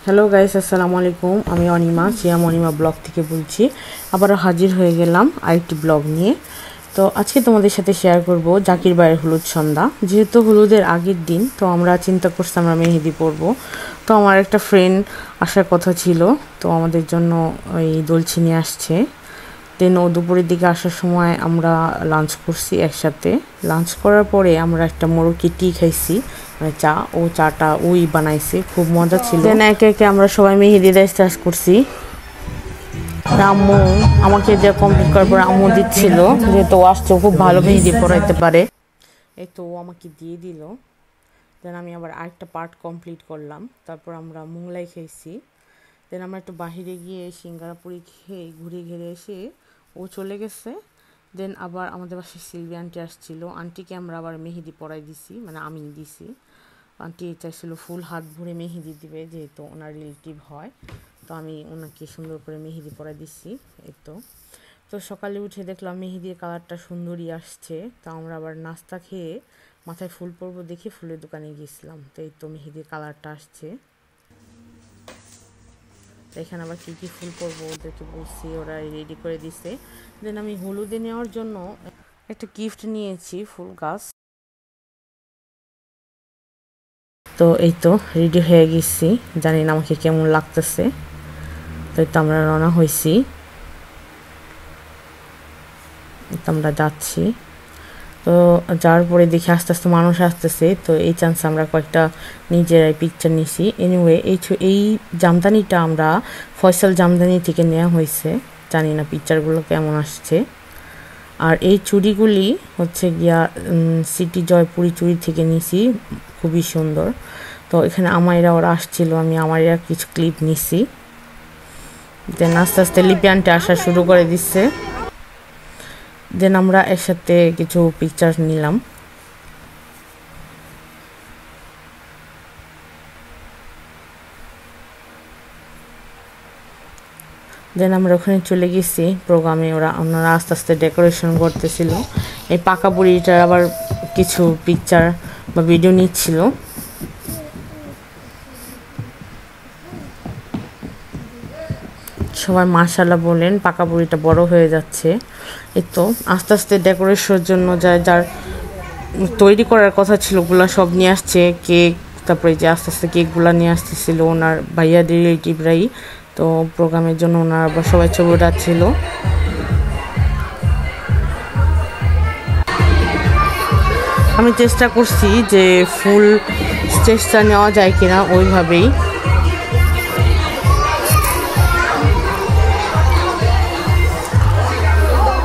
Hello guys, আসসালামু আলাইকুম। আমি অনিমা, সিয়াম অনিমা ব্লগ থেকে বলছি। আবারও হাজির হয়ে গেলাম আরেকটি ব্লগ নিয়ে। তো আজকে তোমাদের সাথে শেয়ার করব জাকির ভাইয়ের হলুদ সন্ধ্যা। যেহেতু হলুদের আগের দিন, তো আমরা চিন্তা করছি আমরা মেহেদি পরব। তো আমার একটা ফ্রেন্ড আসার কথা ছিল, তো আমাদের জন্য ওই দোলচি নিয়ে আসছে। দেন ও দুপুরের দিকে আসার সময় আমরা লাঞ্চ করছি একসাথে। লাঞ্চ করার পরে আমরা একটা মোরকি টি খাইছি, মানে চা। ও চাটা ওই বানাইছে, খুব মজা ছিল। দেন একে একে আমরা সবাই মেহেদি দেওয়া স্টার্ট করছি। আম্মু আমাকে যে কমপ্লিট করার পর আম্মু দিচ্ছিল, যেহেতু আসছে খুব ভালো মেহেদি পড়াইতে পারে, এই তো ও আমাকে দিয়ে দিল। দেন আমি আবার আরেকটা পার্ট কমপ্লিট করলাম। তারপর আমরা মোংলাই খেয়েছি। দেন আমরা একটু বাহিরে গিয়ে সিঙ্গারা পুরি খেয়ে ঘুরে ঘিরে এসে ও চলে গেছে। দেন আবার আমাদের বাসায় সিলভি আন্টি আসছিল। আন্টিকে আমরা আবার মেহেদি পরাই দিছি, মানে আমি দিছি। আন্টি চাইছিল ফুল হাত ভরে মেহেদি দিবে, যেহেতু ওনার রিলেটিভ হয়। তো আমি ওনাকে সুন্দর করে মেহেদি পরাই দিছি। এই তো সকালে উঠে দেখলাম মেহেদির কালারটা সুন্দরই আসছে। তো আমরা আবার নাস্তা খেয়ে মাথায় ফুল পরবো দেখে ফুলের দোকানে গিয়েছিলাম। তো এই তো মেহেদির কালারটা আসছে। এখানে আবার কী কী ফুল করবো ওদেরকে বলছি, ওরা রেডি করে দিছে। দেন আমি হলুদে নেওয়ার জন্য একটা গিফট নিয়েছি, ফুল গাছ। তো এই তো রেডি হয়ে গেছি, জানি না আমাকে কেমন লাগতেছে। তো এই তো আমরা রওনা হয়েছি, আমরা যাচ্ছি। তো যাওয়ার পরে দেখি আস্তে আস্তে মানুষ আসতেছে। তো এই চান্সে আমরা কয়েকটা নিজেরাই পিকচার নিছি। এনিওয়ে এই জামদানিটা আমরা ফয়সাল জামদানি থেকে নেওয়া হয়েছে, জানি না পিকচারগুলো কেমন আসছে। আর এই চুড়িগুলি হচ্ছে গিয়া সিটি জয়পুরি চুড়ি থেকে নিছি, খুবই সুন্দর। তো এখানে আমাইরা ওরা আসছিল, আমি আমাইরা কিছু ক্লিপ নিছি। দেন আস্তে আস্তে লিপি আন্টি আসা শুরু করে দিচ্ছে। দেন আমরা একসাথে কিছু পিকচার নিলাম। দেন আমরা ওখানে চলে গেছি প্রোগ্রামে। ওনারা আস্তে আস্তে ডেকোরেশন করতেছিল। এই পাকা বুড়িটার আবার কিছু পিকচার বা ভিডিও নিচ্ছিল। সবাই মাশাআল্লাহ বলেন, পাকা বুড়িটা বড় হয়ে যাচ্ছে। এই তো আস্তে আস্তে ডেকোরেশনের জন্য যার তৈরি করার কথা ছিল ওগুলো সব নিয়ে আসছে। কেক, তারপরে যে আস্তে আস্তে কেকগুলো নিয়ে আসতেছিল ওনার ভাইয়াদের রিলেটিভরাই। তো প্রোগ্রামের জন্য ওনারা আবার সবাই ছবি উঠাচ্ছিল। আমি চেষ্টা করছি যে ফুল স্টেজটা নেওয়া যায় কিনা ওইভাবেই।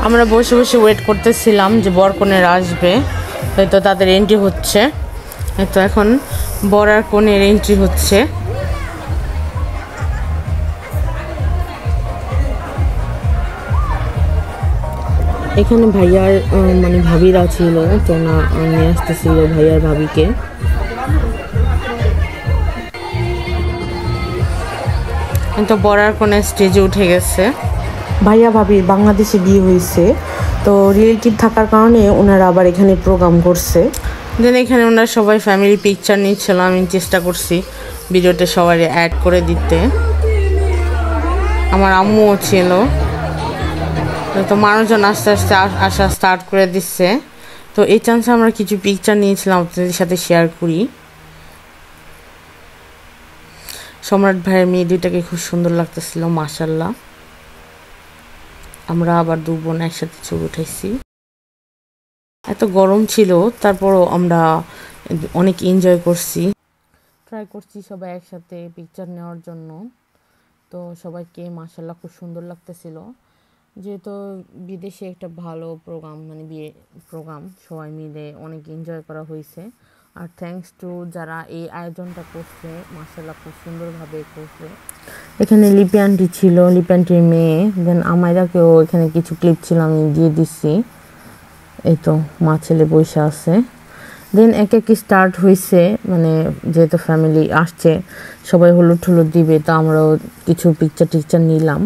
আমরা বসে বসে ওয়েট করতেছিলাম যে বরকনেরা আসবে। হয়তো তাদের এন্ট্রি হচ্ছে। তো এখন বর আর কনের এন্ট্রি হচ্ছে। এখানে ভাইয়ার মানে ভাবিরা ছিল, তো না নিয়ে আসতেছিল ভাইয়ার ভাবিকে। তো বর আর কনের স্টেজে উঠে গেছে। ভাইয়া ভাবির বাংলাদেশে বিয়ে হয়েছে, তো রিলেটিভ থাকার কারণে ওনারা আবার এখানে প্রোগ্রাম করছে। দেন এখানে ওনারা সবাই ফ্যামিলি পিকচার নিচ্ছিল। আমি চেষ্টা করছি ভিডিওতে সবাই অ্যাড করে দিতে। আমার আম্মুও ছিল। তো মানুষজন আস্তে আস্তে আসা স্টার্ট করে দিচ্ছে। তো এই চান্সে আমরা কিছু পিকচার নিয়েছিলাম, আপনাদের সাথে শেয়ার করি। সম্রাট ভাইয়ের মেয়ে দুইটাকে খুব সুন্দর লাগতেছিল, মাশাআল্লাহ। আমরা আবার দু বোন একসাথে ছবি উঠাইছি। এত গরম ছিল, তারপরও আমরা অনেক এনজয় করছি। ট্রাই করছি সবাই একসাথে পিকচার নেওয়ার জন্য। তো সবাইকে মাশাআল্লাহ খুব সুন্দর লাগতেছিল। যেহেতু বিদেশে একটা ভালো প্রোগ্রাম, মানে বিয়ে প্রোগ্রাম, সবাই মিলে অনেক এনজয় করা হয়েছে। আর থ্যাঙ্কস টু যারা এই আয়োজনটা করছে, মাশাআল্লাহ খুব সুন্দরভাবে করছে। এখানে লিপি আন্টি ছিল, লিপি আন্টির মেয়ে। দেন আমাইরাকেও এখানে কিছু ক্লিপ ছিল, আমি দিয়ে দিচ্ছি। এই তো মা ছেলে বসে আছে। দেন এক এক স্টার্ট হয়েছে, মানে যেহেতু ফ্যামিলি আসছে সবাই হলুদ টলুদ দিবে, তো আমরাও কিছু পিকচার টিকচার নিলাম।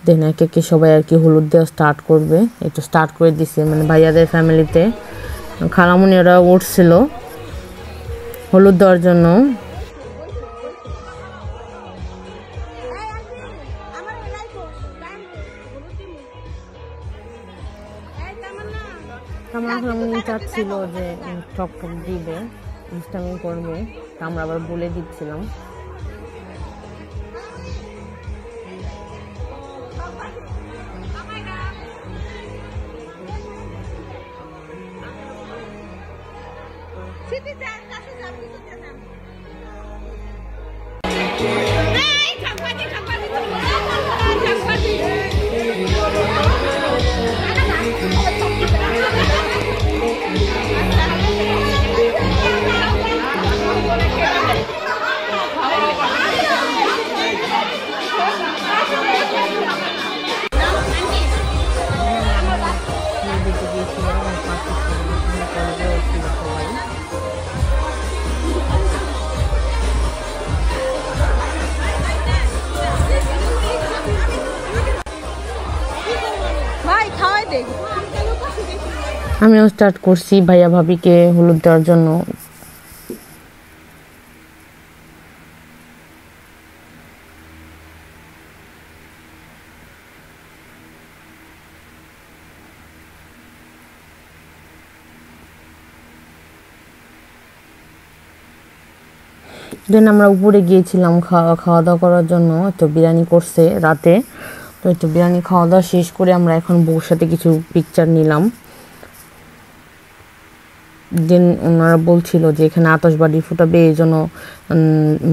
দেন এক একে সবাই আর কি হলুদ দেওয়া স্টার্ট করবে। একটু স্টার্ট করে দিছে, মানে ভাইয়াদের ফ্যামিলিতে খালামুনি ওরা উঠছিল হলুদ দেওয়ার জন্য। আমার চাচ্ছিল যে টক টক দিবে, দুষ্টামি করবে, আমরা আবার বলে দিচ্ছিলাম। আমিও স্টার্ট করছি ভাইয়া ভাবিকে হলুদ দেওয়ার জন্য। দেন আমরা উপরে গিয়েছিলাম খাওয়া দাওয়া করার জন্য। তো বিরিয়ানি করছে রাতে, তো একটু বিরিয়ানি খাওয়া দাওয়া শেষ করে আমরা এখন বউর সাথে কিছু পিকচার নিলাম। দেন ওনারা বলছিল যে এখানে আতশবাজি ফুটাবে, এই জন্য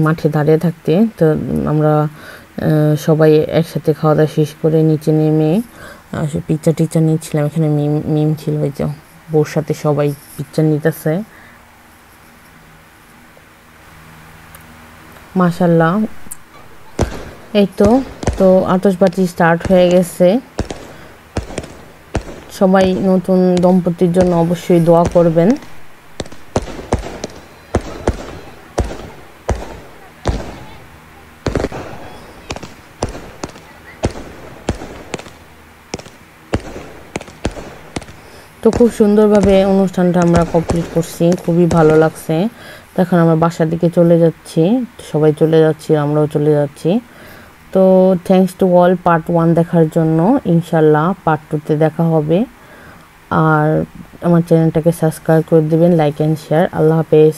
মাঠে দাঁড়িয়ে থাকতে। তো আমরা সবাই একসাথে খাওয়া দাওয়া শেষ করে নিচে নেমে পিকচার টিকচার নিচ্ছিলাম। এখানে মিম ছিল, ওই যে বউর সাথে সবাই পিকচার নিতেছে। মাশাল্লাহ, এই তো আতশবাজি স্টার্ট হয়ে গেছে। সবাই নতুন দম্পতির জন্য অবশ্যই দোয়া করবেন। তো খুব সুন্দরভাবে অনুষ্ঠানটা আমরা কমপ্লিট করছি, খুবই ভালো লাগছে। তো এখন আমরা বাসার দিকে চলে যাচ্ছি, সবাই চলে যাচ্ছি, আমরাও চলে যাচ্ছি। তো থ্যাঙ্কস টু অল পার্ট 1 দেখার জন্য। ইনশাল্লাহ পার্ট 2তে দেখা হবে। আর আমার চ্যানেলটাকে সাবস্ক্রাইব করে দেবেন, লাইক অ্যান্ড শেয়ার। আল্লাহ হাফেজ।